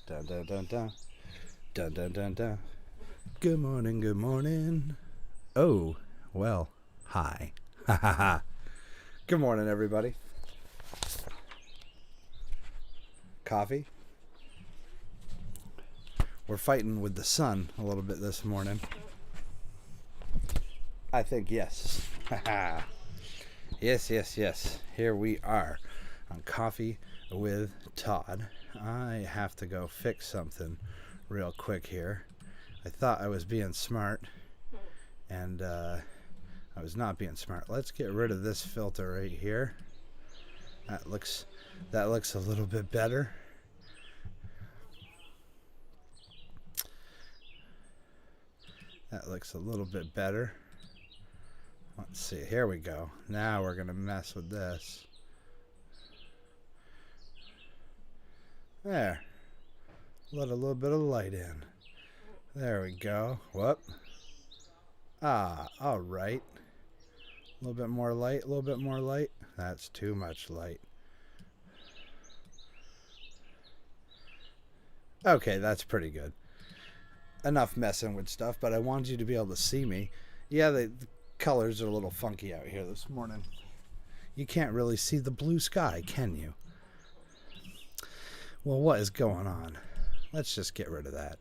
Dun dun dun dun. Dun dun dun dun. Good morning, good morning. Oh, well, hi. Ha ha ha. Good morning, everybody. Coffee? We're fighting with the sun a little bit this morning. I think yes. Ha ha. Yes, yes, yes. Here we are on Coffee with Todd. I have to go fix something real quick here. I thought I was being smart, and I was not being smart. Let's get rid of this filter right here. That looks a little bit better. That looks a little bit better. Let's see. Here we go. Now we're going to mess with this. There. Let a little bit of light in. There we go. Whoop. Ah, all right. A little bit more light, a little bit more light. That's too much light. Okay, that's pretty good. Enough messing with stuff, but I wanted you to be able to see me. Yeah, the colors are a little funky out here this morning. You can't really see the blue sky, can you? Well, what is going on? Let's just get rid of that.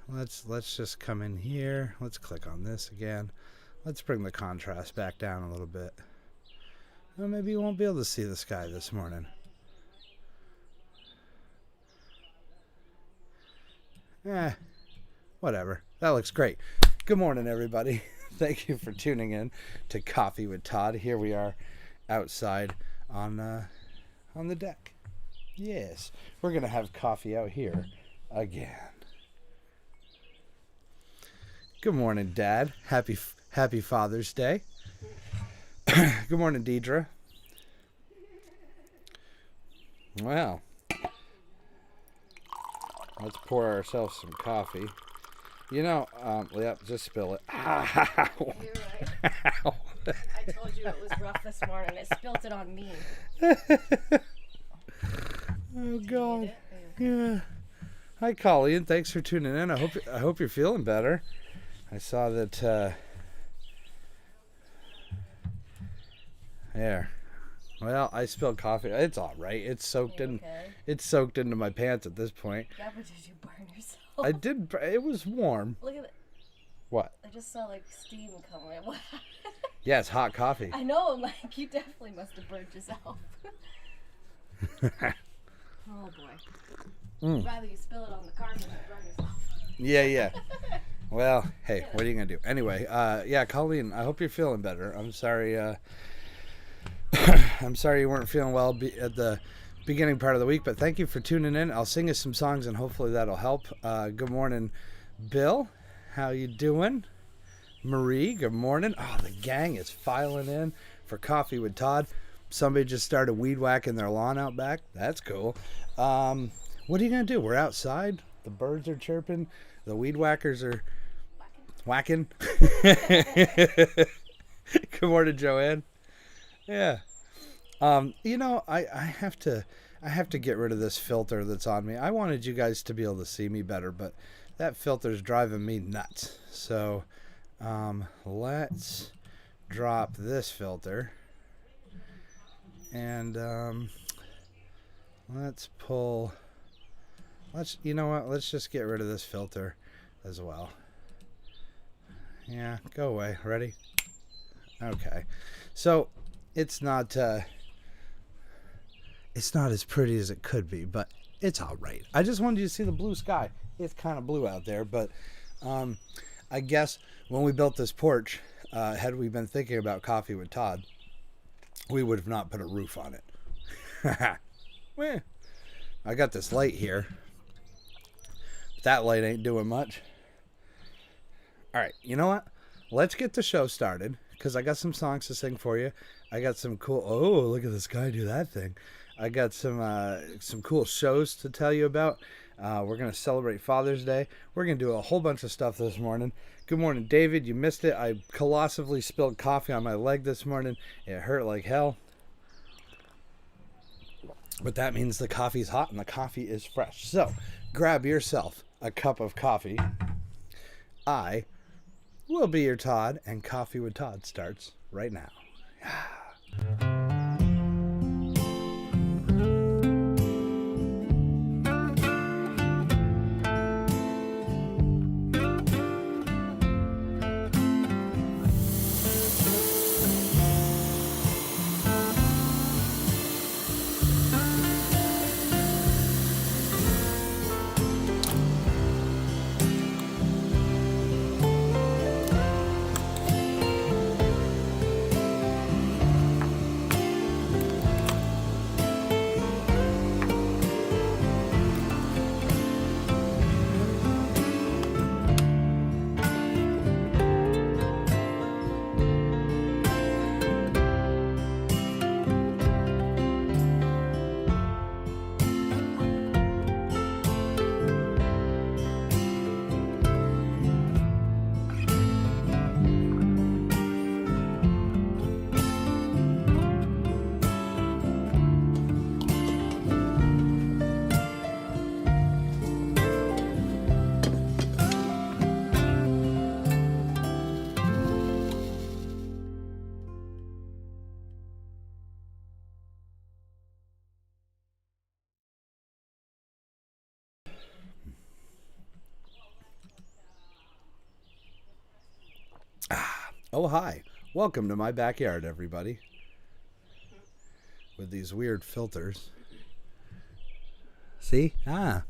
Let's just come in here. Let's click on this again. Let's bring the contrast back down a little bit. Well, maybe you won't be able to see the sky this morning. Whatever. That looks great. Good morning, everybody. Thank you for tuning in to Coffee with Todd. Here we are outside on the deck. Yes, we're going to have coffee out here again. Good morning, Dad. Happy Father's Day. Good morning, Deidre. Well, let's pour ourselves some coffee. You know, yep, just spill it. Ow. You're right. Ow. I told you it was rough this morning. It spilt it on me. Oh God. Yeah. Hi, Colleen. Thanks for tuning in. I hope you're feeling better. I saw that. There. Well, I spilled coffee. It's all right. It's soaked in. Okay. It's soaked into my pants at this point. Yeah, but did you burn yourself? I did. It was warm. Look at it. What? I just saw like steam coming. What? Yeah, it's hot coffee. I know. I'm like, you definitely must have burned yourself. Oh boy. I'd rather you spill it on the carpet than burn yourself. Yeah. Well, hey, what are you gonna do? Anyway, yeah, Colleen, I hope you're feeling better. I'm sorry. I'm sorry you weren't feeling well at the beginning part of the week, but thank you for tuning in. I'll sing you some songs, and hopefully that'll help. Good morning, Bill. How you doing? Marie, good morning. Oh, the gang is filing in for Coffee with Todd. Somebody just started weed whacking their lawn out back. That's cool. What are you going to do? We're outside. The birds are chirping. The weed whackers are whacking. Good morning, Joanne. Yeah. You know, I have to get rid of this filter that's on me. I wanted you guys to be able to see me better, but that filter's driving me nuts. So, let's drop this filter. And you know what? Let's just get rid of this filter as well. Yeah, go away. Ready? Okay. So it's not as pretty as it could be, but it's all right. I just wanted you to see the blue sky. It's kind of blue out there, but I guess when we built this porch, had we been thinking about Coffee with Todd, we would have not put a roof on it. Well, I got this light here. That light ain't doing much. All right, you know what? Let's get the show started, because I got some songs to sing for you. I got some cool... Oh, look at this guy do that thing. I got some cool shows to tell you about. We're going to celebrate Father's Day. We're going to do a whole bunch of stuff this morning. Good morning, David. You missed it. I colossally spilled coffee on my leg this morning. It hurt like hell. But that means the coffee's hot and the coffee is fresh. So grab yourself a cup of coffee. I will be your Todd, and Coffee with Todd starts right now. Oh, hi. Welcome to my backyard, everybody. With these weird filters. See? All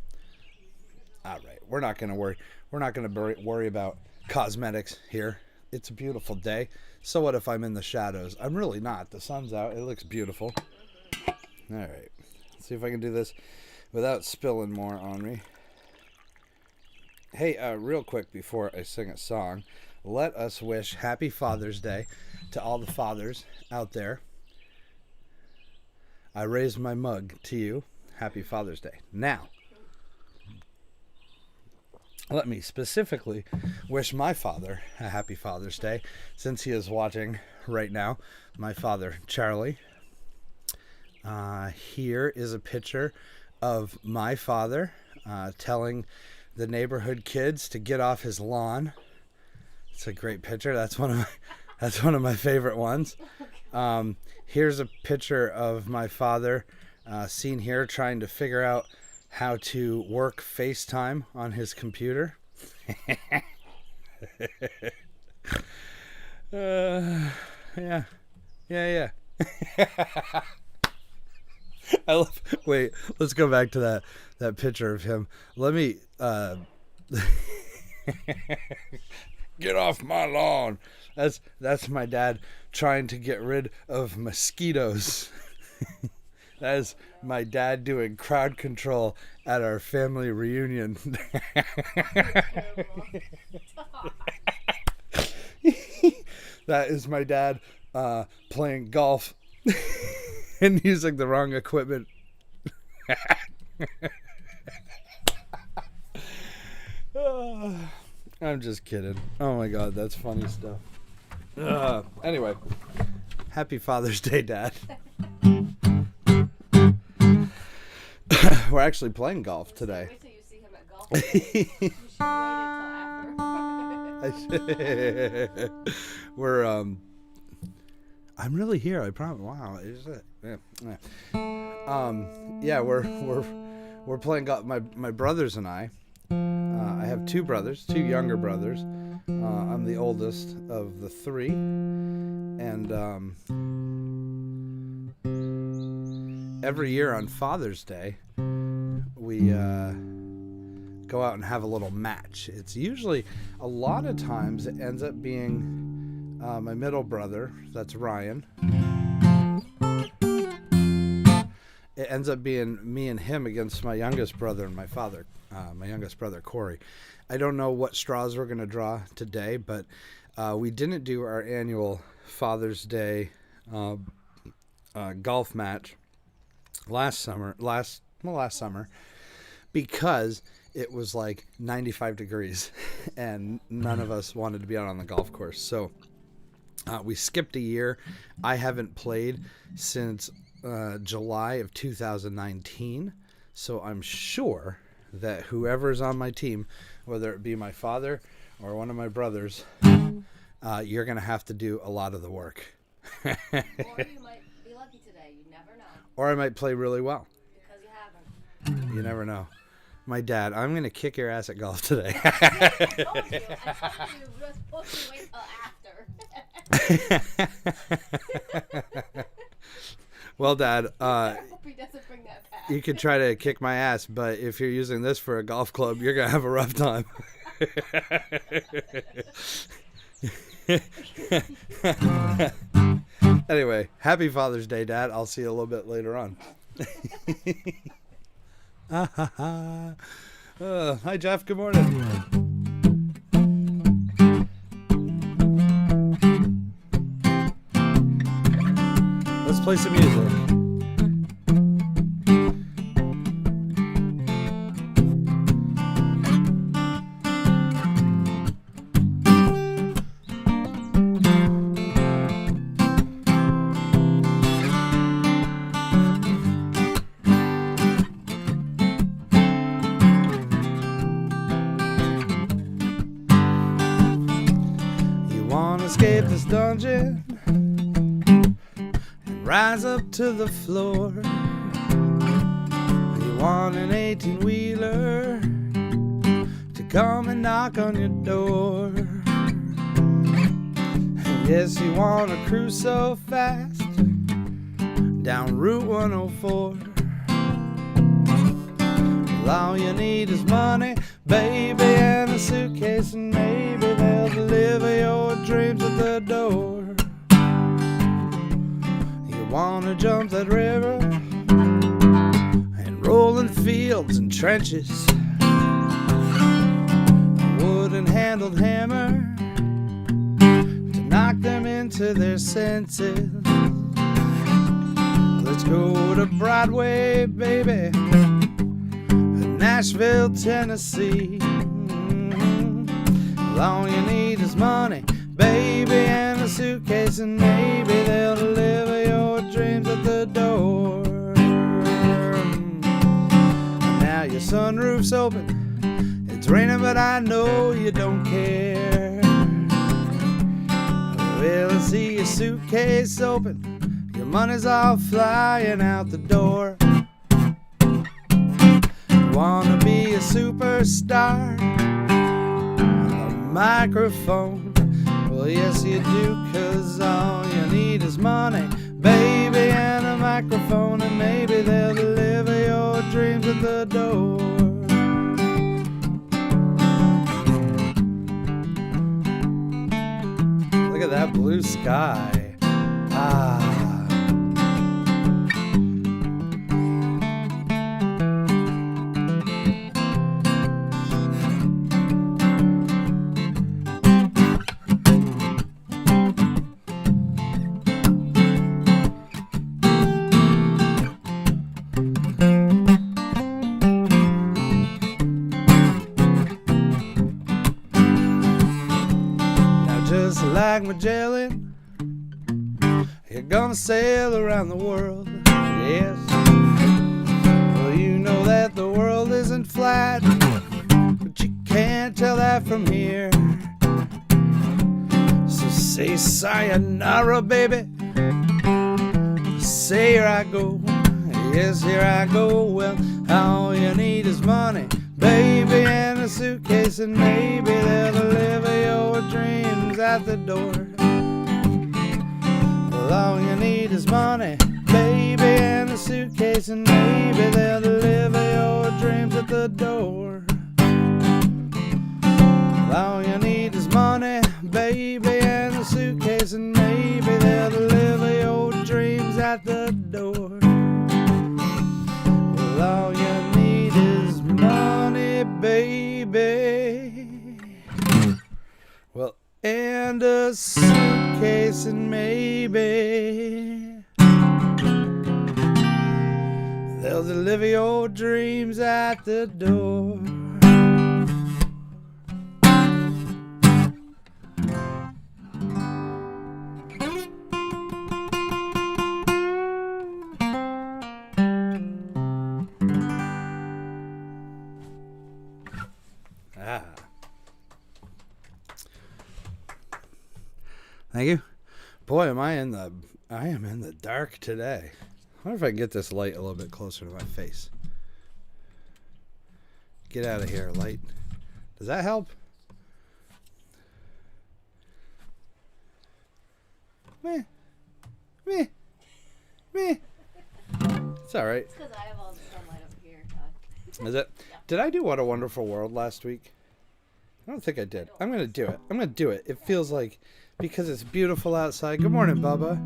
right. We're not going to worry. We're not going to worry about cosmetics here. It's a beautiful day. So what if I'm in the shadows? I'm really not. The sun's out. It looks beautiful. All right. Let's see if I can do this without spilling more on me. Hey, real quick before I sing a song, let us wish Happy Father's Day to all the fathers out there. I raise my mug to you. Happy Father's Day. Now, let me specifically wish my father a Happy Father's Day, since he is watching right now. My father, Charlie. Here is a picture of my father telling the neighborhood kids to get off his lawn. It's a great picture. That's one of my favorite ones. Here's a picture of my father seen here trying to figure out how to work FaceTime on his computer. Yeah. Wait, let's go back to that picture of him. Let me get off my lawn. That's my dad trying to get rid of mosquitoes. That is my dad doing crowd control at our family reunion. That is my dad playing golf and using the wrong equipment. I'm just kidding. Oh my God, that's funny stuff. Anyway, Happy Father's Day, Dad. We're actually playing golf today. Wait till you see him at golf. You should wait until after. We're I'm really here. I promise. Wow, is it? Yeah. We're playing golf. My brothers and I. I have two brothers, two younger brothers. I'm the oldest of the three, and every year on Father's Day, we go out and have a little match. It's usually, a lot of times, it ends up being my middle brother, that's Ryan. It ends up being me and him against my youngest brother and my father, my youngest brother, Corey. I don't know what straws we're going to draw today, but we didn't do our annual Father's Day golf match last summer, because it was like 95 degrees and none of us wanted to be out on the golf course. So we skipped a year. I haven't played since July of 2019. So I'm sure that whoever's on my team, whether it be my father or one of my brothers, you're going to have to do a lot of the work. Or you might be lucky today. You never know. Or I might play really well. Because you haven't. You never know. My dad, I'm going to kick your ass at golf today. I told you. We're supposed to wait till after. Well, Dad, I hope he doesn't bring that back. you could try to kick my ass, but if you're using this for a golf club, you're going to have a rough time. Anyway, happy Father's Day, Dad. I'll see you a little bit later on. Hi, Jeff. Good morning. Let's play some music. Escape this dungeon and rise up to the floor. You want an 18-wheeler to come and knock on your door. And yes, you want to cruise so fast down Route 104. Well, all you need is money, baby, and a suitcase, and maybe they'll deliver your dreams at the door. You wanna jump that river and roll in fields and trenches, a wooden-handled hammer to knock them into their senses. Let's go to Broadway, baby, Nashville, Tennessee. Well, all you need is money, baby, and a suitcase, and maybe they'll deliver your dreams at the door. Now your sunroof's open, it's raining, but I know you don't care. Well, I see your suitcase open, your money's all flying out the door. Wanna be a superstar on the microphone? Well, yes you do, 'cause all you need is money, baby, and a microphone, and maybe they'll deliver your dreams at the door. Look at that blue sky. Ah. Just like Magellan, you're gonna sail around the world, yes. Well, you know that the world isn't flat, but you can't tell that from here. So say sayonara, baby, say here I go, yes, here I go. Well, all you need is money, baby, and a suitcase, and maybe they'll deliver your dreams at the door. Well, all you need is money, baby, and a suitcase, and maybe they'll deliver your dreams at the door. Well, all you need is money, baby, and a suitcase, and maybe they'll deliver your dreams at the door. Well, all you need is money, baby, well, and a suitcase, and maybe they'll deliver your dreams at the door. Ah. Thank you. Boy, I am in the dark today. I wonder if I can get this light a little bit closer to my face. Get out of here, light. Does that help? Meh. Meh. Meh. It's all right. It's because I have all the sunlight up here, Todd. Is it? Yeah. Did I do What a Wonderful World last week? I don't think I did. I'm going to do it. I'm going to do it. It feels like, because it's beautiful outside. Good morning, Bubba.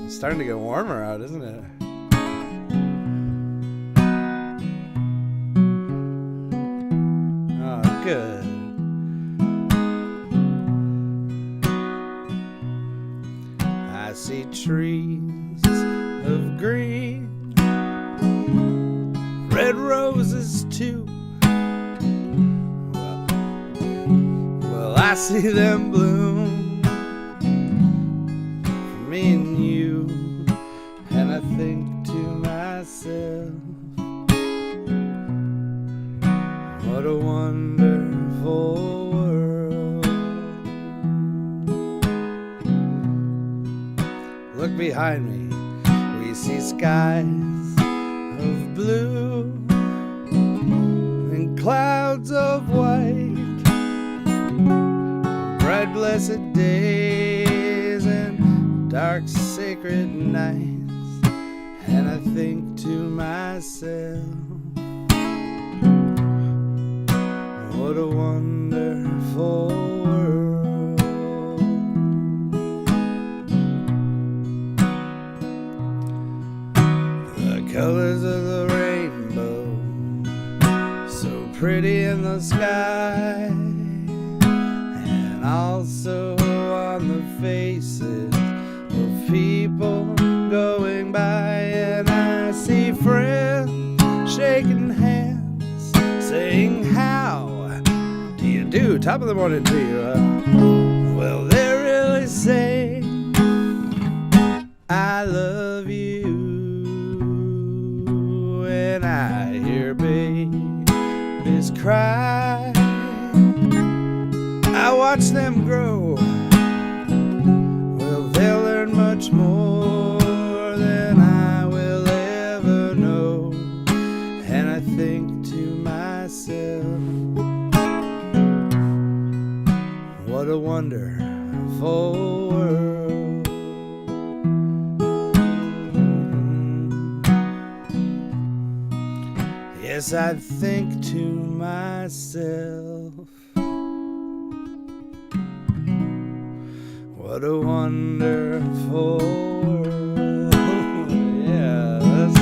It's starting to get warmer out, isn't it? Oh, good. I see trees of green, red roses too. Well, I see them bloom for me and you, and I think to myself, what a wonderful world. Look behind me, we see skies of blue and clouds of white, bright blessed days and dark sacred nights, and I think to myself, what a wonderful world. The colors of the rainbow, so pretty in the sky, and also on the faces of people going by. And I see friends shaking hands, saying, how do you do? Top of the morning to you. Well, they're really saying, I love you. And I hear babies cry, I watch them grow. Well, they'll learn much more than I will ever know. And I think to myself, what a wonderful world. Yes, I think to myself, what a wonderful world. Yes.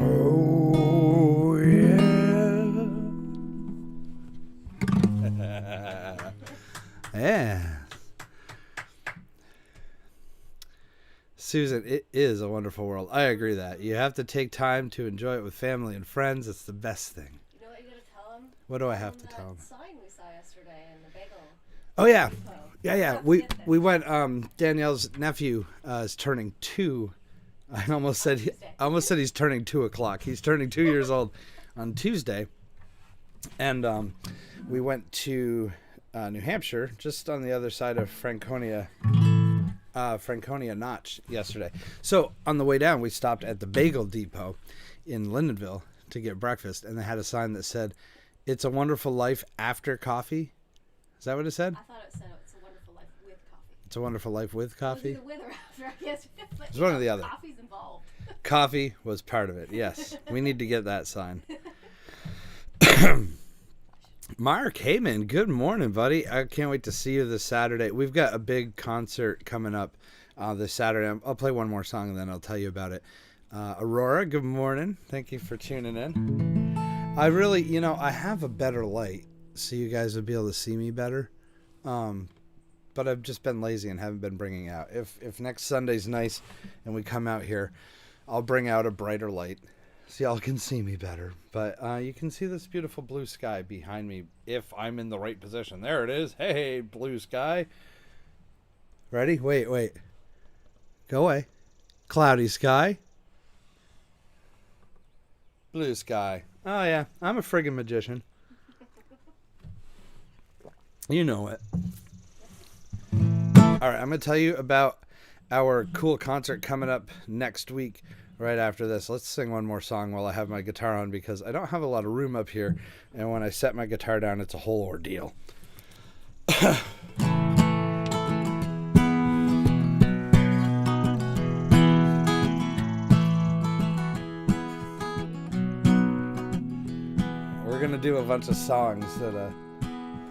Oh, yeah. Yeah. Susan, it is a wonderful world. I agree that. You have to take time to enjoy it with family and friends. It's the best thing. You know what you gotta tell him? What do I have to tell him? Sign we saw yesterday in the bagel. Oh, yeah. Depot. Yeah. We went, Danielle's nephew is turning 2. I almost said he's turning 2 o'clock. He's turning 2 years old on Tuesday. And we went to New Hampshire, just on the other side of Franconia Notch yesterday. So on the way down, we stopped at the Bagel Depot in Lindenville to get breakfast, and they had a sign that said, "It's a wonderful life after coffee." Is that what it said? I thought it said it's a wonderful life with coffee. It's a wonderful life with It coffee. was either with or after, I guess. But, It's one or the other. Coffee's involved. Coffee was part of it. Yes, we need to get that sign. Mark Heyman, good morning, buddy. I can't wait to see you this Saturday. We've got a big concert coming up this Saturday. I'll play one more song and then I'll tell you about it. Aurora, good morning. Thank you for tuning in. I really, I have a better light so you guys would be able to see me better. but I've just been lazy and haven't been bringing it out. If next Sunday's nice and we come out here, I'll bring out a brighter light so y'all can see me better. But you can see this beautiful blue sky behind me if I'm in the right position. There it is. Hey, blue sky. Ready? Wait. Go away. Cloudy sky. Blue sky. Oh, yeah. I'm a friggin' magician. You know it. All right. I'm going to tell you about our cool concert coming up next week right after this. Let's sing one more song while I have my guitar on because I don't have a lot of room up here. And when I set my guitar down, it's a whole ordeal. We're going to do a bunch of songs that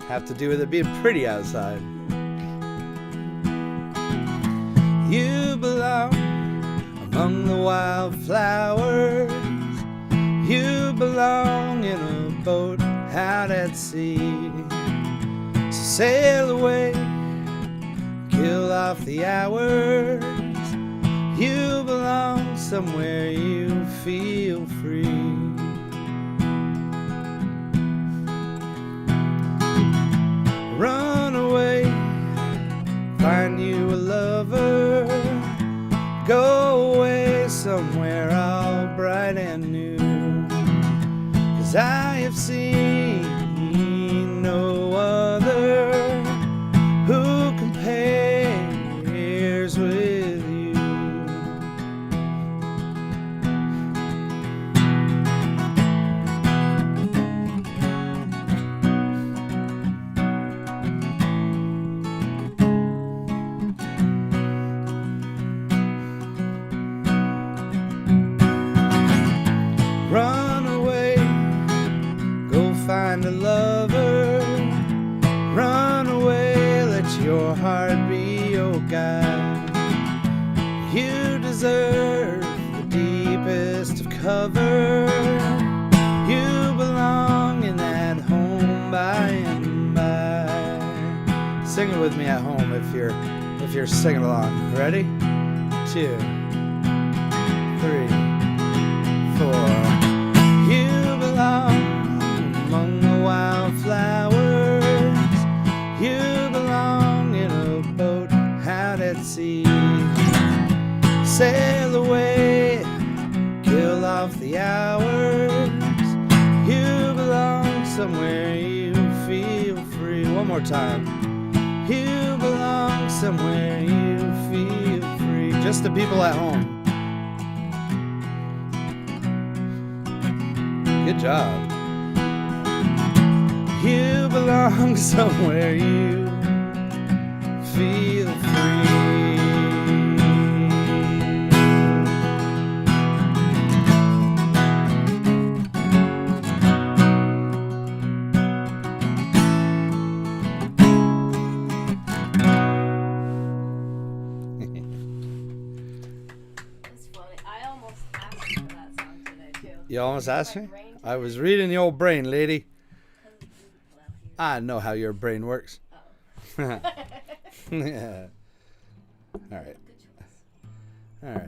have to do with it being pretty outside. You belong among the wildflowers. You belong in a boat out at sea. So sail away, kill off the hours. You belong somewhere you feel free. Run away, find you a lover. Go away somewhere all bright and new. 'Cause I have seen no other who compares with you. Run away, go find a lover. Run away, let your heart be your guide. You deserve the deepest of cover. You belong in that home by and by. Sing it with me at home if you're singing along. Ready? 2, 3, 4. You belong among the wildflowers. You belong in a boat out at sea. Sail away, kill off the hours. You belong somewhere you feel free. One more time. You belong somewhere you feel free. Just the people at home. Good job. You belong somewhere you feel free. It's funny. I almost asked you for that song today too. You almost asked me? Brain I was reading the old brain, lady. well, you- I know how your brain works. oh. Yeah. All right. Good choice.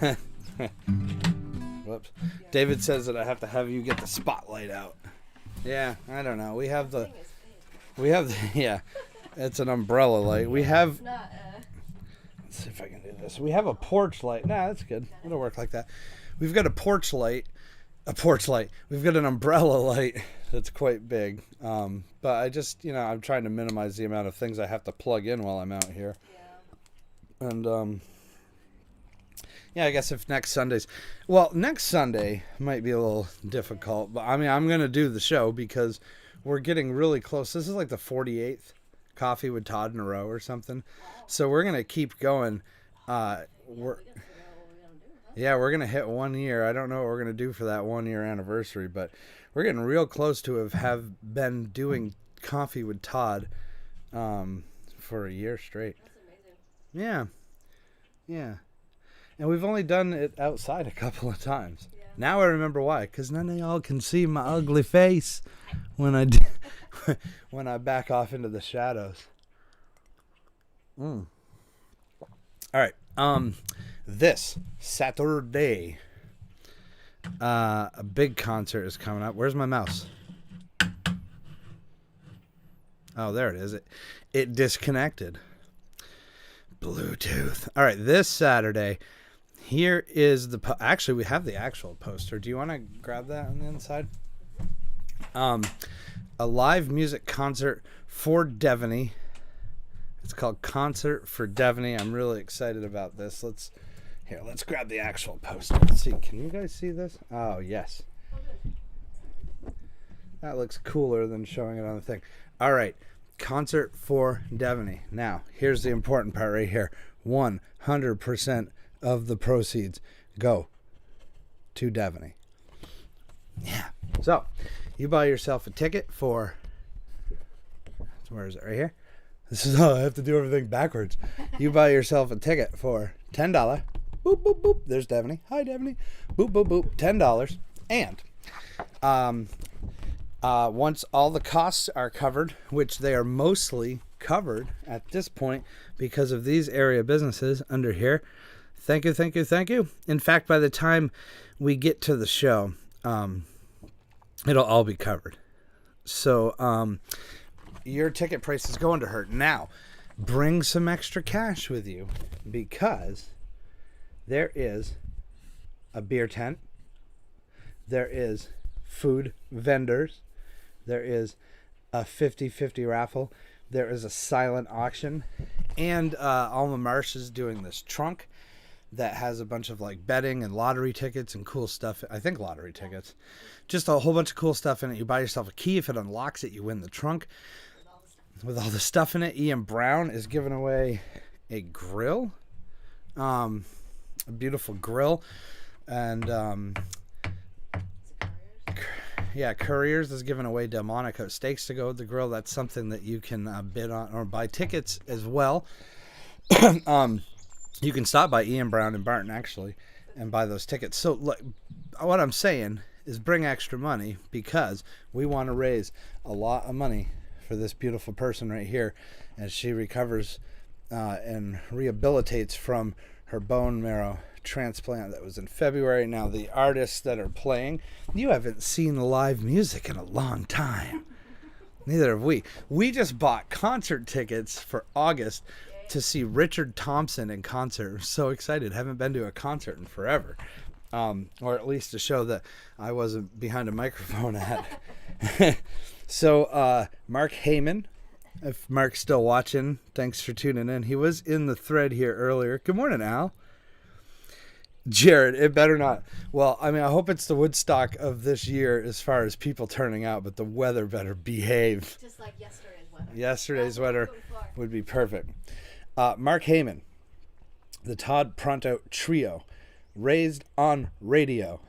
All right. Whoops. David says that I have to have you get the spotlight out. Yeah, I don't know. We have the, Thing is big. yeah, it's an umbrella light. We have, It's not. let's see if I can do this. We have a porch light. Nah, that's good. It'll work like that. We've got a porch light. We've got an umbrella light that's quite big. But I just, I'm trying to minimize the amount of things I have to plug in while I'm out here. Yeah. And, yeah, I guess if next Sunday might be a little difficult, but I mean, I'm going to do the show because we're getting really close. This is like the 48th Coffee with Todd in a row or something. Wow. So we're going to keep going. We're, We gotta figure out what we're gonna do, huh? yeah, we're going to hit 1 year. I don't know what we're going to do for that 1 year anniversary, but we're getting real close to have been doing Coffee with Todd, for a year straight. That's amazing. Yeah. Yeah. And we've only done it outside a couple of times. Yeah. Now I remember why. Because none of y'all can see my ugly face when I when I back off into the shadows. All right. This Saturday, a big concert is coming up. Where's my mouse? Oh, there it is. It disconnected. Bluetooth. All right, this Saturday, here is the... Actually, we have the actual poster. Do you want to grab that on the inside? A live music concert for DEVENEY. It's called Concert for DEVENEY. I'm really excited about this. Let's grab the actual poster. Let's see. Can you guys see this? Oh, yes. That looks cooler than showing it on the thing. All right. Concert for DEVENEY. Now, here's the important part right here. 100% of the proceeds go to DEVENEY. Yeah. So, you buy yourself a ticket for... Where is it? Right here? This is how I have to do everything backwards. You buy yourself a ticket for $10. Boop, boop, boop. There's DEVENEY. Hi, DEVENEY. Boop, boop, boop. $10. And once all the costs are covered, which they are mostly covered at this point because of these area businesses under here. Thank you, thank you, thank you. In fact, by the time we get to the show, it'll all be covered. So your ticket price is going to hurt. Now, bring some extra cash with you because there is a beer tent. There is food vendors. There is a 50-50 raffle. There is a silent auction. And Alma Marsh is doing this trunk that has a bunch of like betting and lottery tickets and cool stuff. I think lottery tickets. Just a whole bunch of cool stuff in it. You buy yourself a key. If it unlocks it, you win the trunk. With all the stuff in it, Ian Brown is giving away a grill. A beautiful grill. And Couriers is giving away Delmonico steaks to go with the grill. That's something that you can bid on or buy tickets as well. You can stop by Ian Brown in Barton, actually, and buy those tickets. So look, what I'm saying is bring extra money because we want to raise a lot of money for this beautiful person right here as she recovers and rehabilitates from her bone marrow transplant that was in February. Now, the artists that are playing, you haven't seen live music in a long time. Neither have we. We just bought concert tickets for August to see Richard Thompson in concert. I'm so excited. Haven't been to a concert in forever. Or at least a show that I wasn't behind a microphone at. So, Mark Heyman, if Mark's still watching, thanks for tuning in. He was in the thread here earlier. Good morning, Al. Jared, it better not. Well, I mean, I hope it's the Woodstock of this year as far as people turning out, but the weather better behave. Just like yesterday's weather. Yesterday's weather would be perfect. Mark Heyman, the Todd Pronto Trio, Raised on Radio,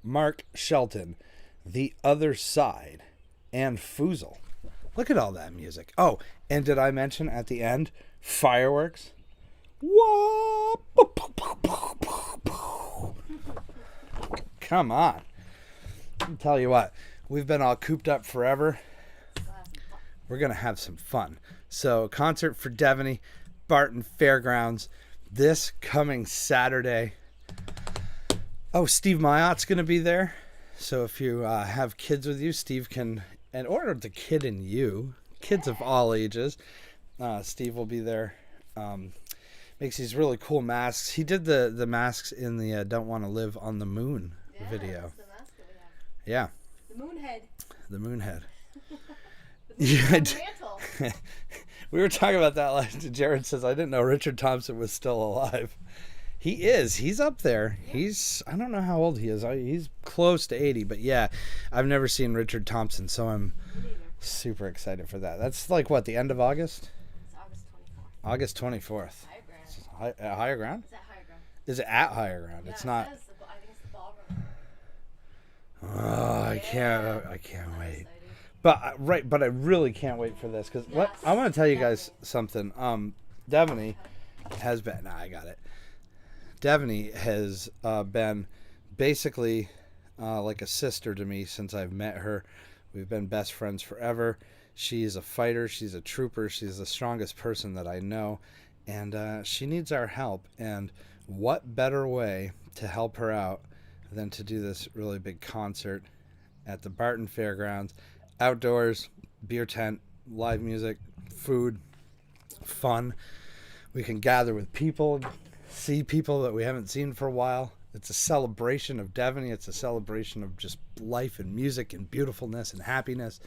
Mark Shelton, The Other Side, and Foozle. Look at all that music. Oh, and did I mention at the end, fireworks? Whoa! Come on. I'll tell you what, we've been all cooped up forever. We're going to have some fun. So, concert for DEVENEY, Barton Fairgrounds, this coming Saturday. Oh, Steve Myott's going to be there. So if you have kids with you, Steve can, and or the kid in you, kids of all ages, Steve will be there. Makes these really cool masks. He did the masks in the Don't Want to Live on the Moon video. That's the mask that we have. Yeah. The moon head. The moon head. The mantle. We were talking about that last. Jared says, I didn't know Richard Thompson was still alive. He is. He's up there. Yeah. I don't know how old he is. He's close to 80, but yeah, I've never seen Richard Thompson, so I'm super excited for that. That's like what, the end of August? It's August 24th. August 24th. Higher ground. Higher ground? Is that higher ground? Is it at Higher Ground? Yeah, It's not. I think it's the ballroom. Oh, I can't wait. But I really can't wait for this because Yes, I want to tell you definitely. guys something. DEVENEY has been. I got it. DEVENEY has been basically like a sister to me since I've met her. We've been best friends forever. She's a fighter. She's a trooper. She's the strongest person that I know. And she needs our help. And what better way to help her out than to do this really big concert at the Barton Fairgrounds, outdoors, beer tent, live music, food, fun. We can gather with people, see people that we haven't seen for a while. It's a celebration of Devaney. It's a celebration of just life and music and beautifulness and happiness.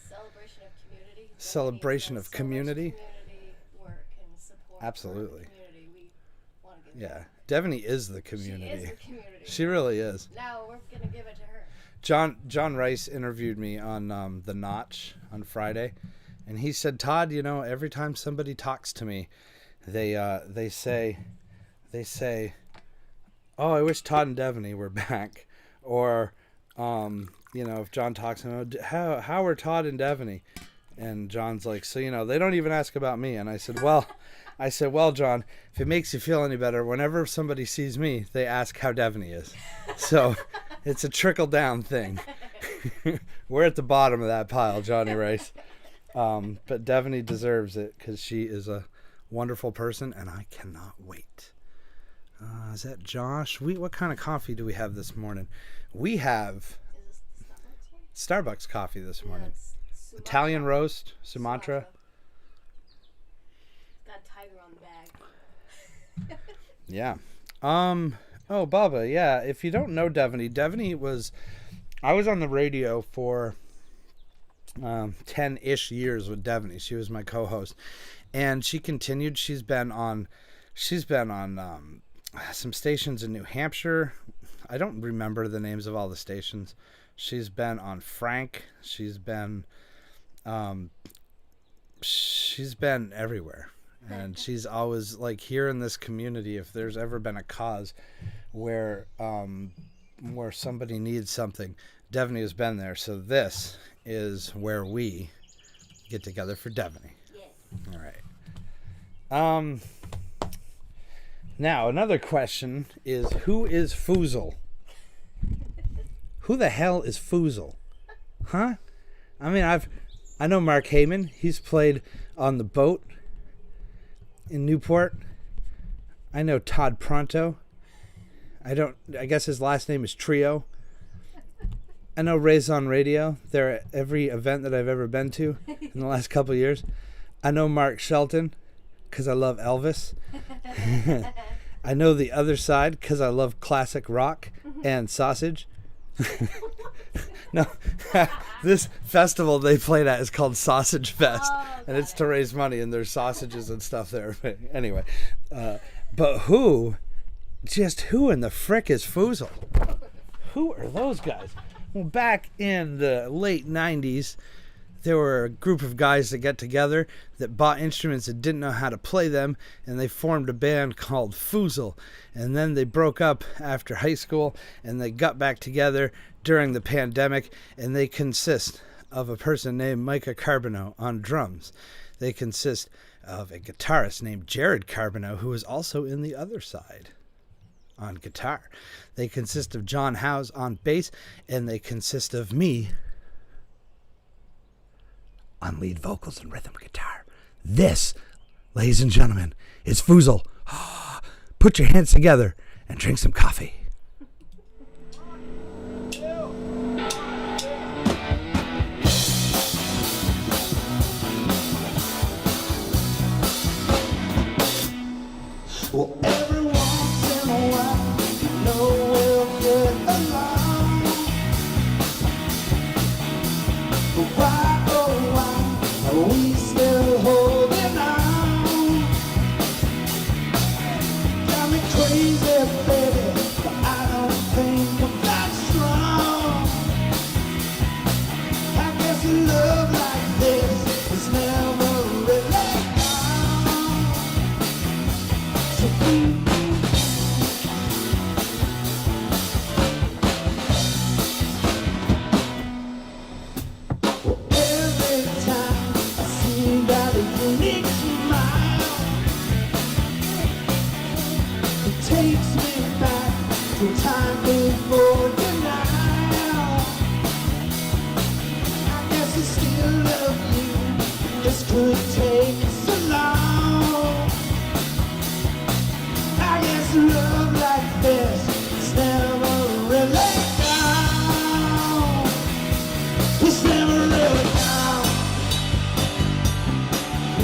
Celebration of community. Celebration of community. Community work and support. Absolutely. Community. We want to give Yeah. Devaney is the community. She is the community. She really is. Now we're going to give it to her. John Rice interviewed me on The Notch on Friday, and he said, Todd, you know, every time somebody talks to me, they say, oh, I wish Todd and Devaney were back, or you know, if John talks to him, how are Todd and Devaney? And John's like, so you know, they don't even ask about me. And I said, well, John, if it makes you feel any better, whenever somebody sees me, they ask how Devaney is. So it's a trickle-down thing. We're at the bottom of that pile, Johnny Rice. But Devaney deserves it because she is a wonderful person, and I cannot wait. Is that Josh? What kind of coffee do we have this morning? We have Is this the Starbucks one? Starbucks coffee this morning. It's Sumatra. Italian roast, Sumatra. Got tiger on the bag. Yeah. Oh, Bubba, yeah. If you don't know Devaney I was on the radio for 10-ish years with Devaney. She was my co-host, and she continued. She's been on some stations in New Hampshire. I don't remember the names of all the stations. She's been on Frank. She's been everywhere. And she's always like here in this community. If there's ever been a cause where somebody needs something, Devaney has been there. So this is where we get together for Devaney. Yeah. All right. Now another question is, who is Foozle? Who the hell is Foozle? Huh? I mean, I know Mark Heyman. He's played on the boat in Newport. I know Todd Pronto. I guess his last name is Trio. I know Ray's on radio. They're at every event that I've ever been to in the last couple of years. I know Mark Shelton because I love Elvis. I know The Other Side because I love classic rock and sausage. No, this festival they played at is called Sausage Fest, and it's to raise money, and there's sausages and stuff there. But anyway, but who in the frick is Foozle? Who are those guys? Well, back in the late 90s, there were a group of guys that got together that bought instruments and didn't know how to play them, and they formed a band called Foozle. And then they broke up after high school, and they got back together during the pandemic, and they consist of a person named Micah Carbonneau on drums. They consist of a guitarist named Jared Carbonneau, who is also in The Other Side on guitar. They consist of John Howes on bass, and they consist of me on lead vocals and rhythm guitar. This, ladies and gentlemen, is Foozle. Put your hands together and drink some coffee. Well, every once in a while, you know we'll get along. But why, oh why, are we still holding on? Got me crazy, baby, but I don't think I'm that strong. I guess a love like this is never really gone. Every time I see that unique smile, it takes me back to time before the night.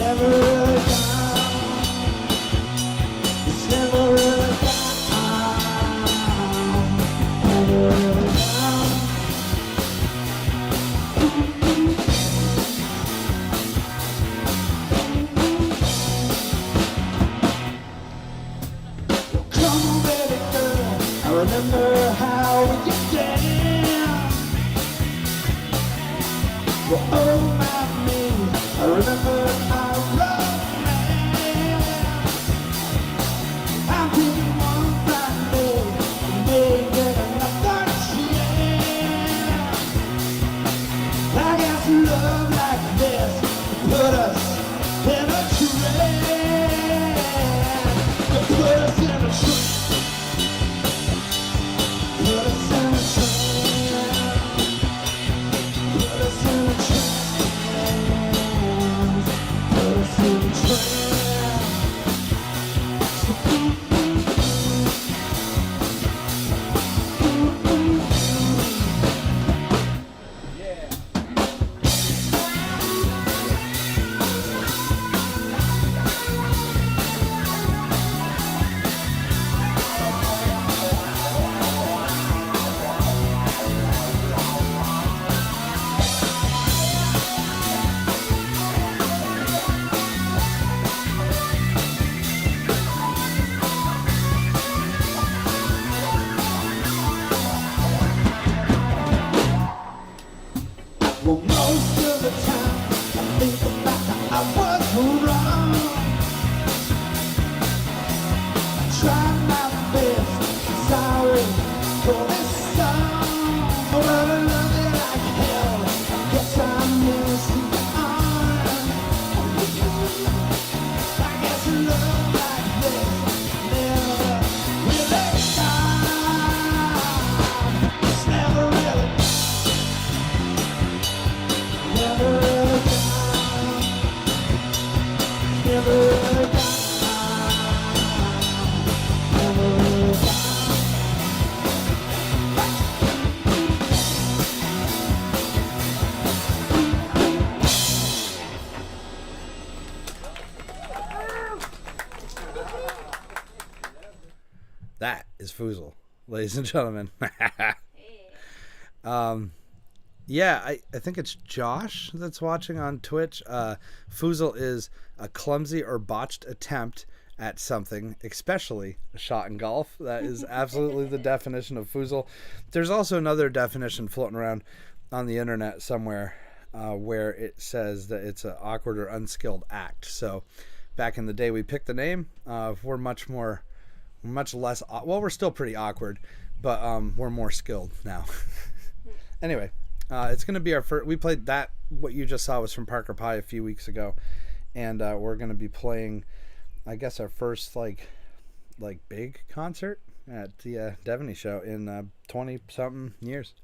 never really gone. It's never really gone. Never really gone. Come on, baby girl, I remember how we get down. Well, oh my me, I remember our romance. I didn't want that day, may get another chance. I guess love like this put us in a trance. Put us in a trance. Put us in a trance. Put us in a trance. Put us in a trance. Well, most of the time I think about how I was wrong. I tried my best, sorry for this song. But I love it like hell, I guess I missed the arm. I guess love like this never really gone. It's never really never gone, never gone, never gone. That is Foozle, ladies and gentlemen. Yeah, I think it's Josh that's watching on Twitch. Foozle is a clumsy or botched attempt at something, especially a shot in golf. That is absolutely the definition of Foozle. There's also another definition floating around on the internet somewhere where it says that it's an awkward or unskilled act. So back in the day we picked the name. We're much less, well, we're still pretty awkward, but we're more skilled now. Anyway. It's going to be our first. We played that. What you just saw was from Parker Pie a few weeks ago, and we're going to be playing, I guess, our first like big concert at the DEVENEY show in 20-something years.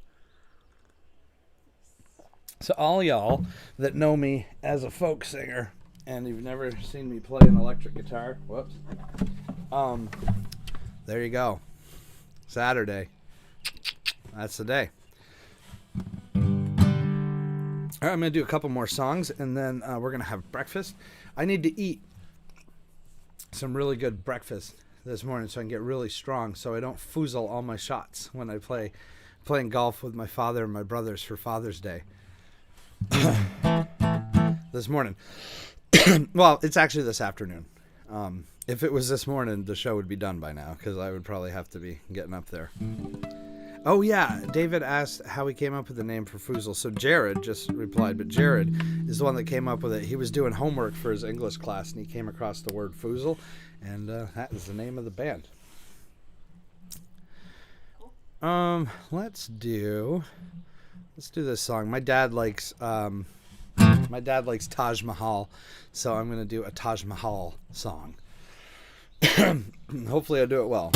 So all y'all that know me as a folk singer and you've never seen me play an electric guitar, whoops. There you go. Saturday. That's the day. All right, I'm going to do a couple more songs, and then we're going to have breakfast. I need to eat some really good breakfast this morning so I can get really strong so I don't foozle all my shots when I playing golf with my father and my brothers for Father's Day. This morning. Well, it's actually this afternoon. If it was this morning, the show would be done by now because I would probably have to be getting up there. Oh, yeah. David asked how he came up with the name for Foozle. So Jared just replied, but Jared is the one that came up with it. He was doing homework for his English class, and he came across the word Foozle, and that is the name of the band. Let's do this song. My dad likes Taj Mahal, so I'm going to do a Taj Mahal song. Hopefully I do it well.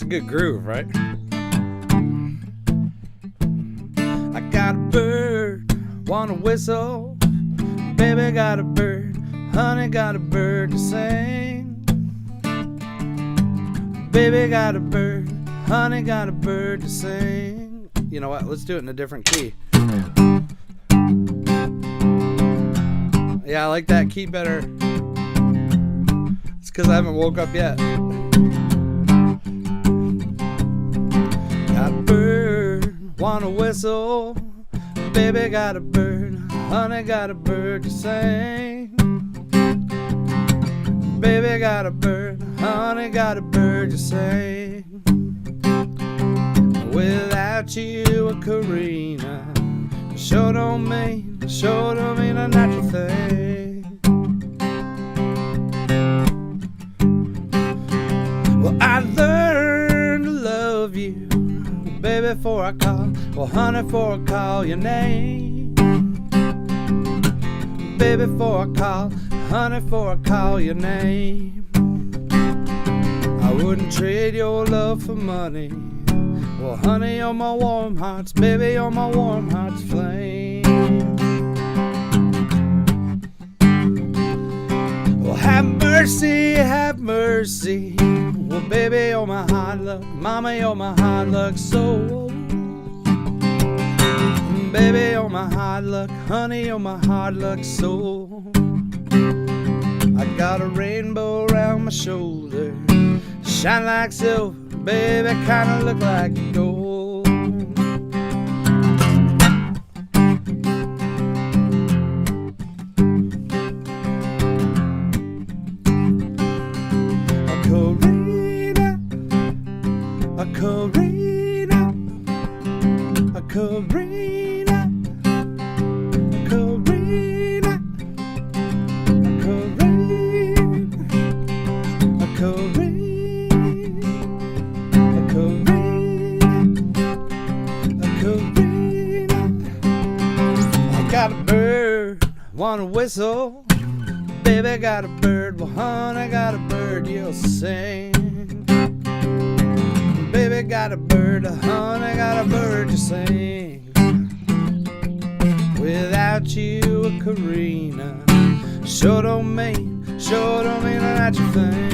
Good groove, right? I got a bird, wanna whistle. Baby got a bird, honey got a bird to sing. Baby got a bird, honey got a bird to sing. You know what? Let's do it in a different key. Yeah, I like that key better. It's because I haven't woke up yet. Got a bird, wanna whistle. Baby got a bird, honey got a bird to sing. Baby got a bird, honey got a bird to sing. Without you, Karina, sure don't mean a natural thing. Well, I learned to love you, baby, before I call. Well, honey, before I call your name. Baby, before I call, honey, before I call your name. I wouldn't trade your love for money. Well, honey, you're my warm hearts, baby, you're my warm heart's flame. Well, have mercy, have mercy. Well, baby, you're my hard luck, mama, you're my hard luck soul. Baby, you're my hard luck, honey, you're my hard luck soul. I got a rainbow around my shoulder, shine like silver, baby, kinda look like gold. A Karina, a Karina, a Karina, a Karina, a Karina. I got a bird, wanna whistle. Baby got a bird, well honey got a bird, you'll sing. Baby got a bird, honey got a bird to sing. Without you, Karina, sure don't mean a natural thing.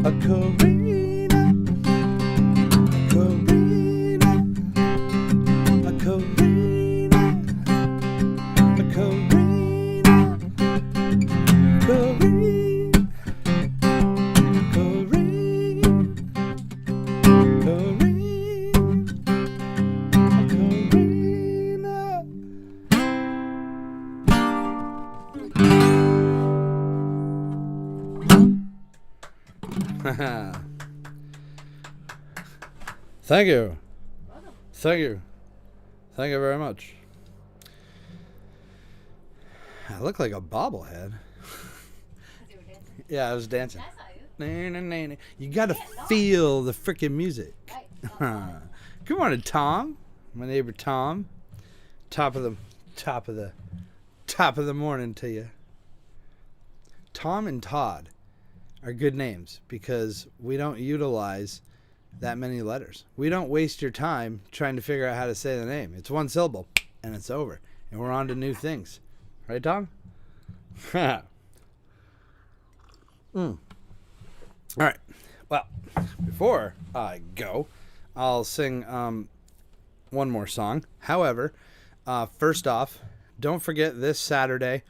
A Karina, Karina, a Karina, a Karina, Karina, Thank you. Thank you. Thank you very much. I look like a bobblehead. Yeah, I was dancing. I saw you. You gotta feel the freaking music. Good morning, Tom. My neighbor Tom. Top of the morning to you. Tom and Todd are good names because we don't utilize that many letters. We don't waste your time trying to figure out how to say the name. It's one syllable and it's over. And we're on to new things. Right, Tom? All right. Well, before I go, I'll sing one more song. However, first off, don't forget this Saturday,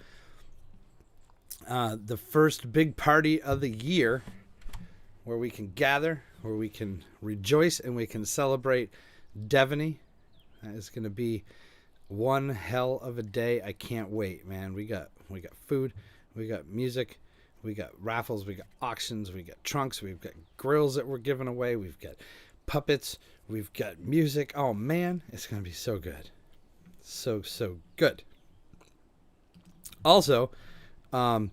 the first big party of the year, where we can gather, where we can rejoice, and we can celebrate DEVENEY. That is going to be one hell of a day. I can't wait, man. We got food, we got music, we got raffles, we got auctions, we got trunks, we've got grills that we're giving away, we've got puppets, we've got music. Oh man, it's going to be so good. So good. Also, I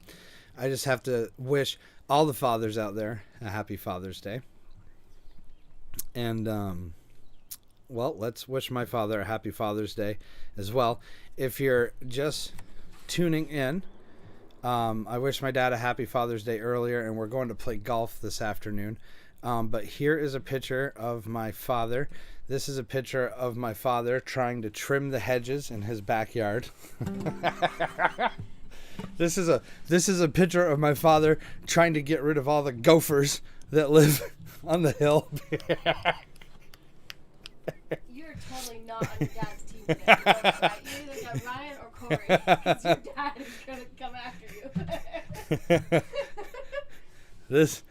just have to wish all the fathers out there a happy Father's Day. And, well, let's wish my father a happy Father's Day as well. If you're just tuning in, I wish my dad a happy Father's Day earlier, and we're going to play golf this afternoon. But here is a picture of my father. This is a picture of my father trying to trim the hedges in his backyard. This is a picture of my father trying to get rid of all the gophers that live on the hill. You're totally not on your dad's team today. You know that, right? You either got Ryan or Corey, because your dad is gonna come after you. This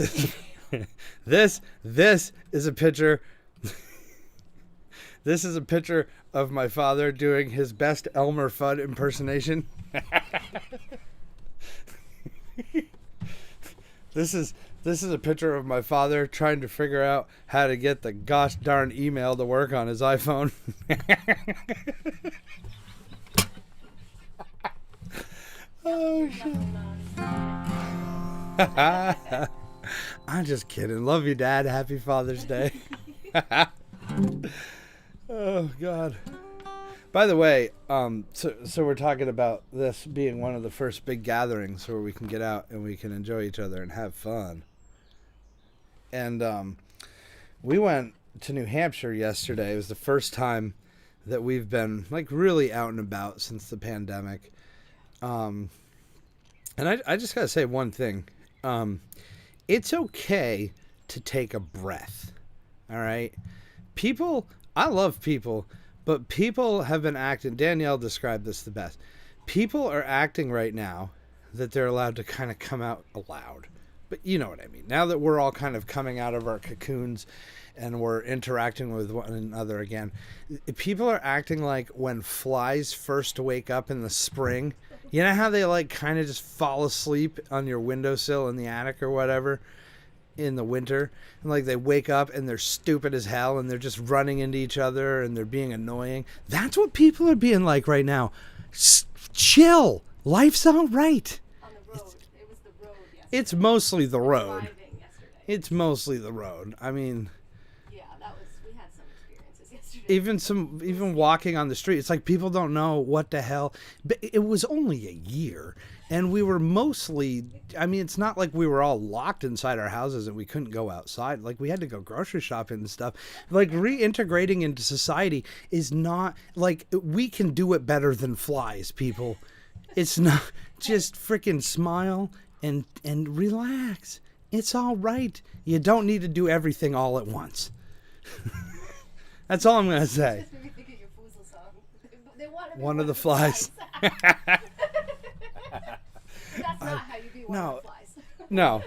is this is a picture. This is a picture of my father doing his best Elmer Fudd impersonation. This is a picture of my father trying to figure out how to get the gosh darn email to work on his iPhone. Oh shit. I'm just kidding. Love you, Dad. Happy Father's Day. Oh God. By the way, so we're talking about this being one of the first big gatherings where we can get out and we can enjoy each other and have fun. And we went to New Hampshire yesterday. It was the first time that we've been like really out and about since the pandemic. And I just gotta say one thing. It's okay to take a breath. All right. I love people, but people have been acting. Danielle described this the best. People are acting right now that they're allowed to kind of come out loud. But you know what I mean. Now that we're all kind of coming out of our cocoons and we're interacting with one another again, people are acting like when flies first wake up in the spring. You know how they like kind of just fall asleep on your windowsill in the attic or whatever in the winter? And like they wake up and they're stupid as hell and they're just running into each other and they're being annoying. That's what people are being like right now. Chill. Life's all right. On the road. It was the road yesterday. It's mostly the road. Driving yesterday. It's mostly the road. I mean, Yeah, we had some experiences yesterday. even walking on the street, it's like people don't know what the hell. But it was only a year, and we were mostly. I mean, it's not like we were all locked inside our houses and we couldn't go outside. Like we had to go grocery shopping and stuff. Like reintegrating into society is not like we can do it better than flies, people. It's not just freaking smile and relax. It's all right. You don't need to do everything all at once. That's all I'm gonna say. Just made me think of your Foozle song. They want to be One of the flies. That's not how you be one of the flies. No,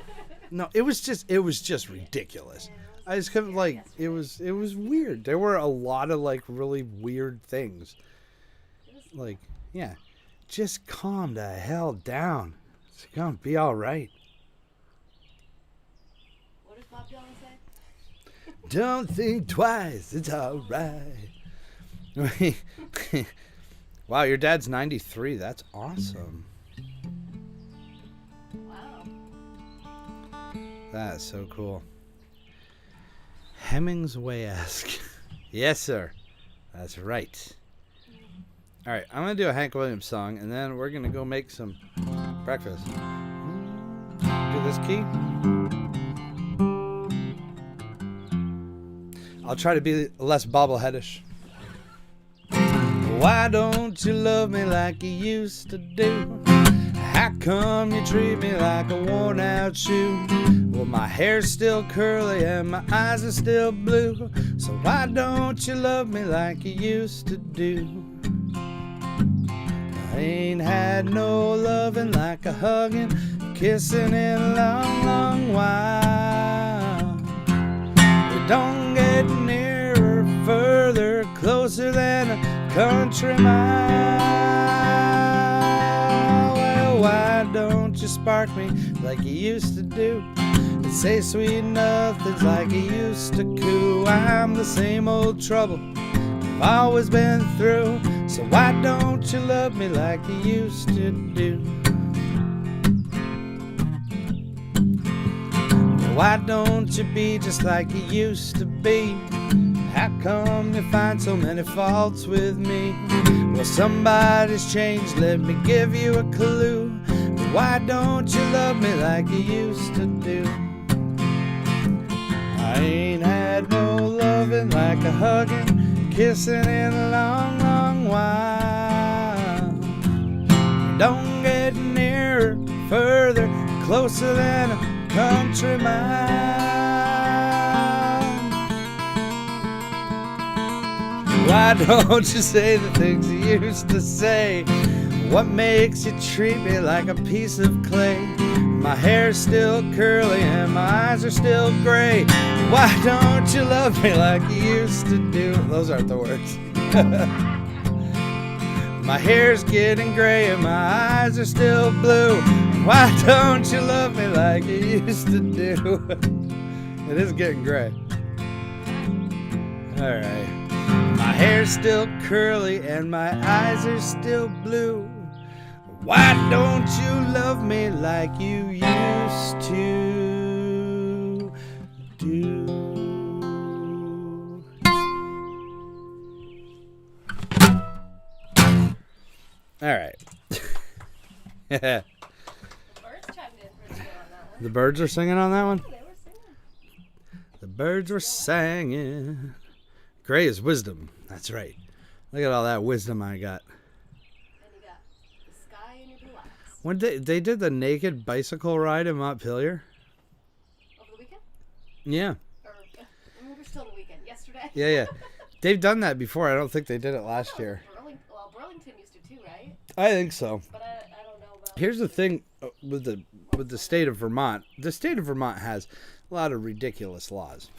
it was just ridiculous. I just couldn't like it was weird. There were a lot of like really weird things. Like, yeah, just calm the hell down. It's gonna be all right. What does Bob Dylan say? Don't think twice. It's all right. Wow, your dad's 93. That's awesome. Wow. That's so cool. Hemingway-esque. Yes, sir. That's right. All right, I'm going to do a Hank Williams song, and then we're going to go make some breakfast. Do this key. I'll try to be less bobbleheadish. Why don't you love me like you used to do? How come you treat me like a worn out shoe? Well, my hair's still curly and my eyes are still blue. So why don't you love me like you used to do? I ain't had no loving like a hugging, kissing in a long, long while. We don't get nearer, further, closer than a country mile. Well, why don't you spark me like you used to do? And say sweet nothings like you used to coo. I'm the same old trouble I've always been through. So why don't you love me like you used to do? Why don't you be just like you used to be? How come you find so many faults with me? Well, somebody's changed, let me give you a clue. Why don't you love me like you used to do? I ain't had no loving like a hugging, kissing in a long, long while. Don't get nearer, further, closer than a country mile. Why don't you say the things you used to say? What makes you treat me like a piece of clay? My hair's still curly and my eyes are still gray. Why don't you love me like you used to do? Those aren't the words. My hair's getting gray and my eyes are still blue. Why don't you love me like you used to do? It is getting gray. Alright. My hair's still curly and my eyes are still blue. Why don't you love me like you used to do? Alright. The birds chimed in pretty good on that one. The birds are singing on that one? They were singing. The birds were singing. Gray is wisdom. That's right. Look at all that wisdom I got. And you got the sky and your blue eyes. When they did the naked bicycle ride in Montpelier? Over the weekend? Yeah. Or, we were still in the weekend. Yesterday? Yeah. They've done that before. I don't think they did it last year. Burlington used to too, right? I think so. But I don't know about... Here's the thing with the state of Vermont. The state of Vermont has a lot of ridiculous laws.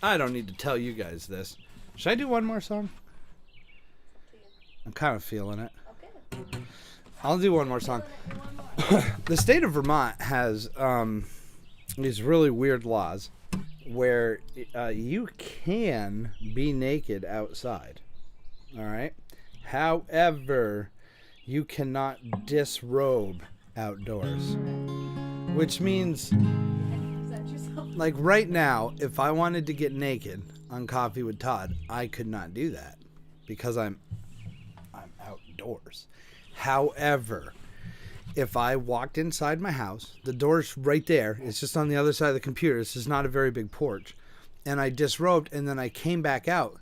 I don't need to tell you guys this. Should I do one more song? I'm kind of feeling it. Okay. I'll do one more song. One more. The state of Vermont has these really weird laws where you can be naked outside. All right. However, you cannot disrobe outdoors, which means, Present yourself. like right now, if I wanted to get naked on Coffee with Todd, I could not do that because I'm outdoors. However, if I walked inside my house, the door's right there. It's just on the other side of the computer. This is not a very big porch. And I disrobed and then I came back out.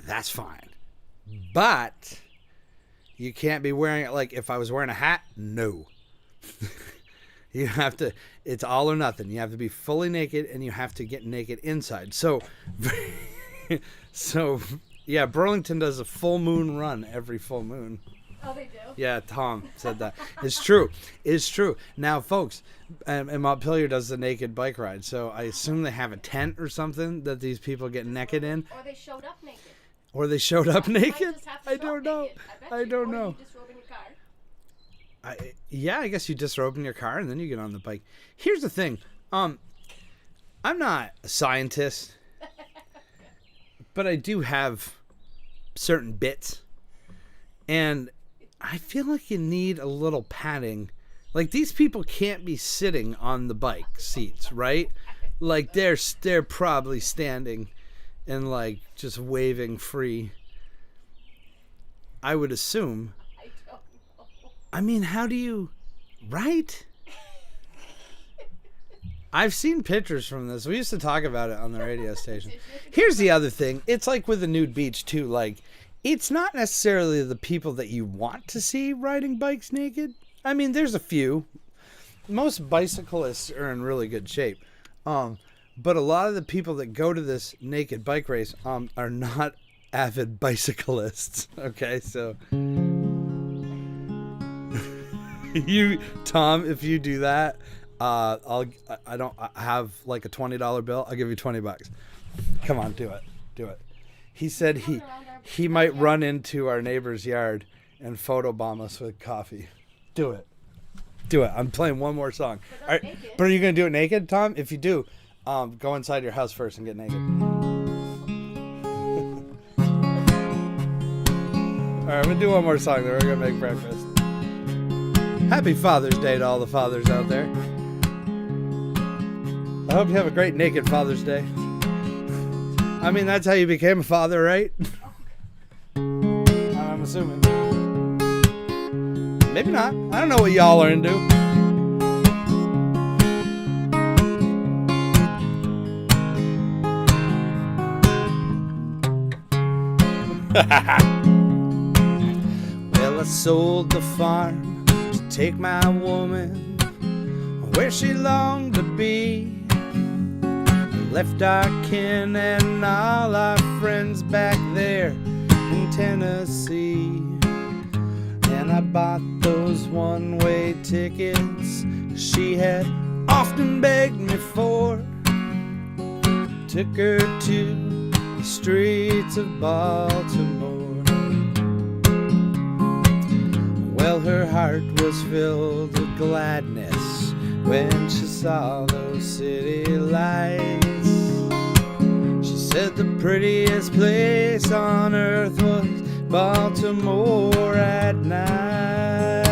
That's fine. But you can't be wearing it like if I was wearing a hat. No. You have to, it's all or nothing. You have to be fully naked and you have to get naked inside. So yeah, Burlington does a full moon run every full moon. Oh, they do? Yeah, Tom said that. It's true. It's true. Now, folks, and Montpelier does the naked bike ride, so I assume they have a tent or something that these people get naked in. Or they showed up naked. Or they showed up naked? You might just have to I show don't up know. naked. bet I you. don't Or know. You disrobe in your car. Yeah, I guess you disrobe in your car and then you get on the bike. Here's the thing. I'm not a scientist, but I do have certain bits. And I feel like you need a little padding. Like, these people can't be sitting on the bike seats, right? Like, they're probably standing and, like, just waving free. I would assume. I don't know. I mean, how do you... Right? I've seen pictures from this. We used to talk about it on the radio station. Here's the other thing. It's like with the nude beach, too. Like, it's not necessarily the people that you want to see riding bikes naked. I mean, there's a few. Most bicyclists are in really good shape. But a lot of the people that go to this naked bike race are not avid bicyclists. Okay, so... You, Tom, if you do that, I have like a $20 bill. I'll give you $20. Come on, do it. He said he might run into our neighbor's yard and photobomb us with coffee. Do it. I'm playing one more song. All right, but are you gonna do it naked, Tom? If you do, go inside your house first and get naked. All right, we'll do one more song. Then we're gonna make breakfast. Happy Father's Day to all the fathers out there. I hope you have a great naked Father's Day. I mean, that's how you became a father, right? I'm assuming. Maybe not. I don't know what y'all are into. Well, I sold the farm to take my woman where she longed to be. Left our kin and all our friends back there in Tennessee. And I bought those one-way tickets she had often begged me for. Took her to the streets of Baltimore. Well, her heart was filled with gladness when she saw those city lights. She said the prettiest place on earth was Baltimore at night.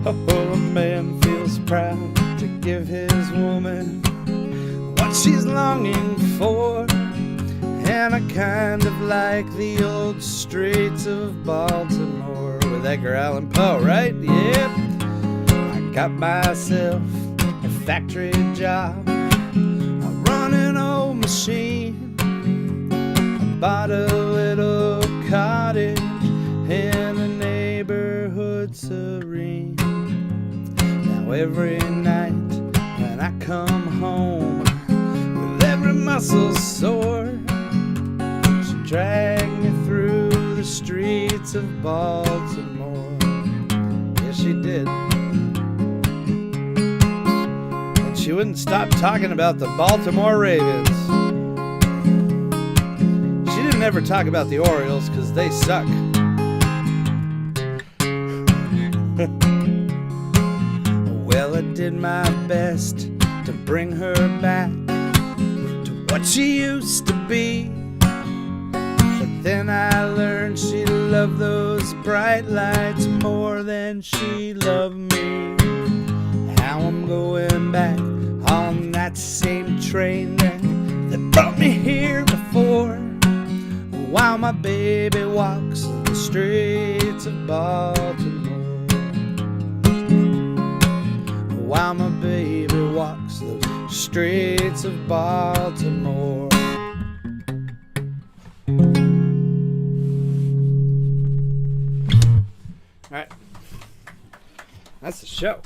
Oh, a man feels proud to give his woman what she's longing for. And I kind of like the old streets of Baltimore with Edgar Allan Poe, right? Yep. I got myself a factory job. I run an old machine. I bought a little cottage in a neighborhood serene. Now every night when I come home with every muscle sore, she dragged me through the streets of Baltimore. Yes, she did. And she wouldn't stop talking about the Baltimore Ravens. She didn't ever talk about the Orioles because they suck. Well, I did my best to bring her back to what she used to be. But then I learned she loved those bright lights more than she loved me. Now I'm going back on that same train that brought me here before, while my baby walks the streets of Baltimore. While my baby walks the streets of Baltimore. Alright, that's the show.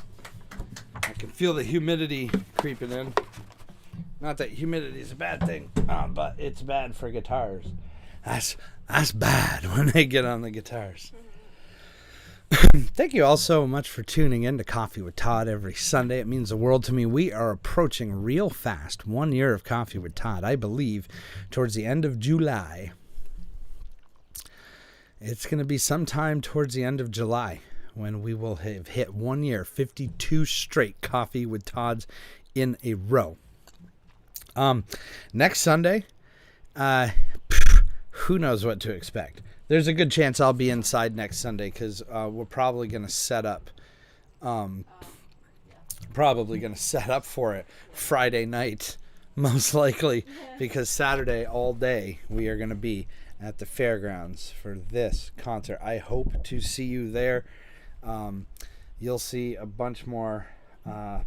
I can feel the humidity creeping in. Not that humidity is a bad thing, but it's bad for guitars. That's bad when they get on the guitars. Thank you all so much for tuning in to Coffee with Todd every Sunday. It means the world to me. We are approaching real fast 1 year of Coffee with Todd. I believe towards the end of July. It's going to be sometime towards the end of July when we will have hit 1 year, 52 straight Coffee with Todds in a row. Next Sunday, who knows what to expect. There's a good chance I'll be inside next Sunday because we're probably going to set up for it Friday night, most likely, because Saturday all day we are going to be at the fairgrounds for this concert. I hope to see you there. You'll see a bunch more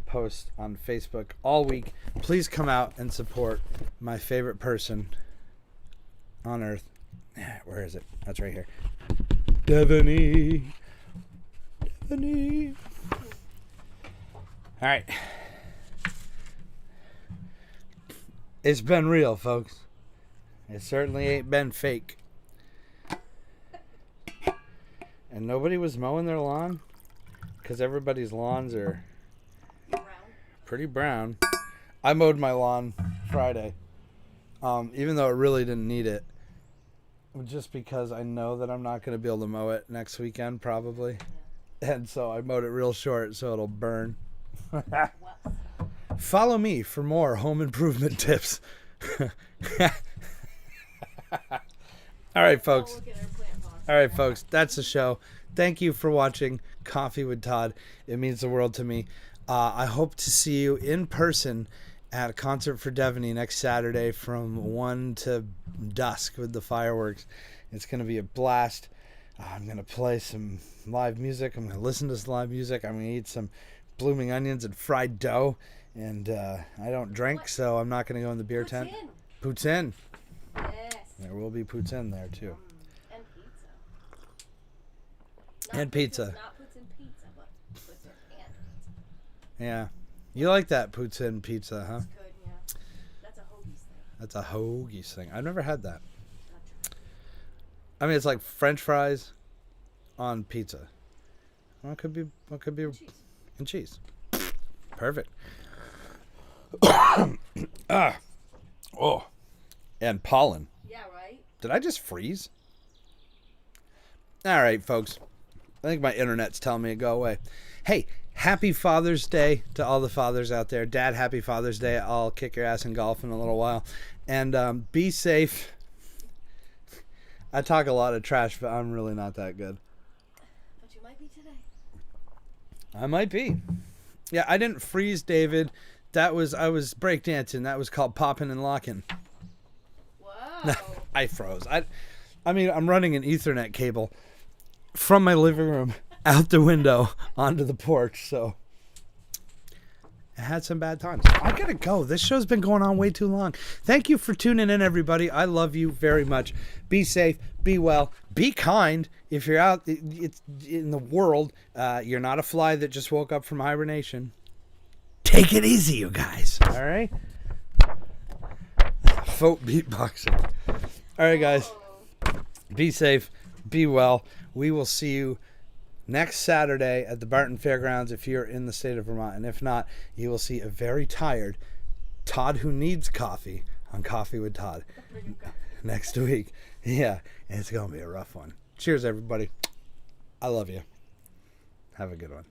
posts on Facebook all week. Please come out and support my favorite person on earth. Where is it? That's right here. DEVENEY. All right. It's been real, folks. It certainly ain't been fake. And nobody was mowing their lawn because everybody's lawns are pretty brown. I mowed my lawn Friday, even though it really didn't need it. Just because I know that I'm not going to be able to mow it next weekend, probably. Yeah. And so I mowed it real short so it'll burn. Follow me for more home improvement tips. All right, folks. All right, folks. That's the show. Thank you for watching Coffee with Todd. It means the world to me. I hope to see you in person at a concert for DEVENEY next Saturday from 1 to dusk with the fireworks. It's going to be a blast. I'm going to play some live music. I'm going to listen to some live music. I'm going to eat some blooming onions and fried dough. And I don't drink, so I'm not going to go in the beer tent. Poutine. Yes. There will be poutine there too. And pizza. And pizza. Not poutine pizza, but poutine and pizza. Yeah. You like that poutine pizza, huh? It's good, yeah. That's a hoagies thing. That's a hoagies thing. I've never had that. Not true. I mean, it's like French fries on pizza. Well, it could be Cheese. and cheese. Perfect. Ah. Oh. And pollen. Yeah, right? Did I just freeze? All right, folks. I think my internet's telling me to go away. Hey, happy Father's Day to all the fathers out there. Dad, happy Father's Day. I'll kick your ass in golf in a little while. And be safe. I talk a lot of trash, but I'm really not that good. But you might be today. I might be. Yeah, I didn't freeze, David. I was breakdancing. That was called popping and locking. Whoa. I froze. I mean, I'm running an Ethernet cable from my living room out the window onto the porch, so I had some bad times. I gotta go. This show's been going on way too long. Thank you for tuning in, everybody. I love you very much. Be safe. Be well. Be kind. If you're out it's in the world, you're not a fly that just woke up from hibernation. Take it easy, you guys. All right? Folk beatboxing. All right, guys. Be safe. Be well. We will see you next Saturday at the Barton Fairgrounds if you're in the state of Vermont. And if not, you will see a very tired Todd who needs coffee on Coffee with Todd next week. Yeah, and it's going to be a rough one. Cheers, everybody. I love you. Have a good one.